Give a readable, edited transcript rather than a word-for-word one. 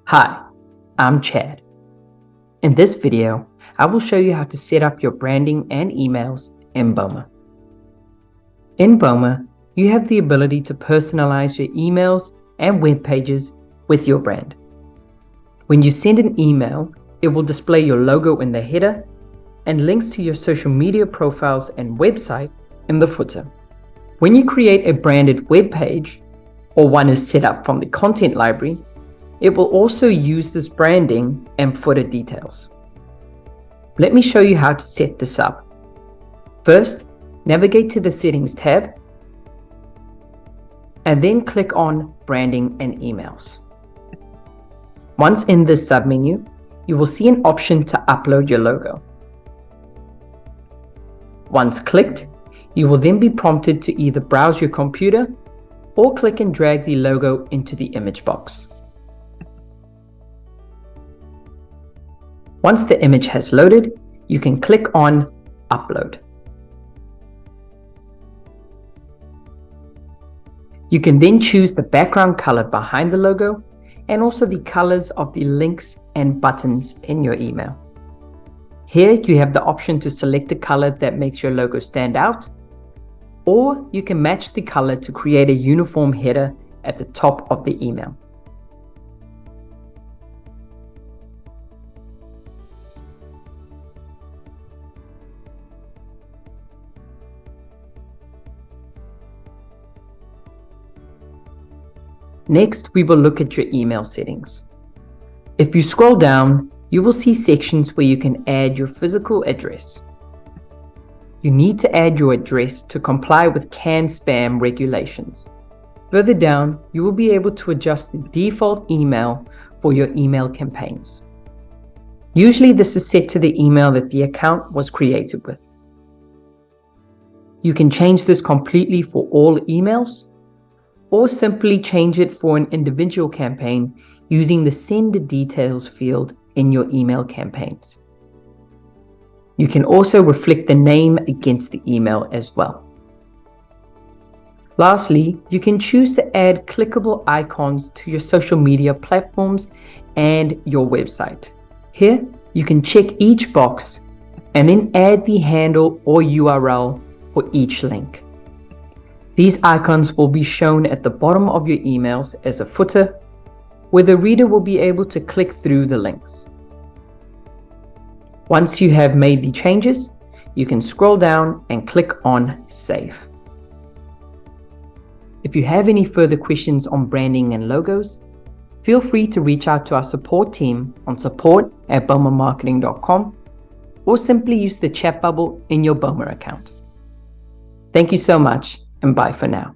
Hi, I'm Chad. In this video, I will show you how to set up your branding and emails in Boma. In Boma, you have the ability to personalize your emails and web pages with your brand. When you send an email, it will display your logo in the header and links to your social media profiles and website in the footer. When you create a branded web page, or one is set up from the content library, it will also use this branding and footer details. Let me show you how to set this up. First, navigate to the Settings tab and then click on Branding and Emails. Once in this submenu, you will see an option to upload your logo. Once clicked, you will then be prompted to either browse your computer or click and drag the logo into the image box. Once the image has loaded, you can click on Upload. You can then choose the background color behind the logo and also the colors of the links and buttons in your email. Here you have the option to select a color that makes your logo stand out, or you can match the color to create a uniform header at the top of the email. Next, we will look at your email settings. If you scroll down, you will see sections where you can add your physical address. You need to add your address to comply with CAN spam regulations. Further down, you will be able to adjust the default email for your email campaigns. Usually this is set to the email that the account was created with. You can change this completely for all emails, or simply change it for an individual campaign using the Send Details field in your email campaigns. You can also reflect the name against the email as well. Lastly, you can choose to add clickable icons to your social media platforms and your website. Here, you can check each box and then add the handle or URL for each link. These icons will be shown at the bottom of your emails as a footer, where the reader will be able to click through the links. Once you have made the changes, you can scroll down and click on Save. If you have any further questions on branding and logos, feel free to reach out to our support team on support@bomamarketing.com or simply use the chat bubble in your Boma account. Thank you so much, and bye for now.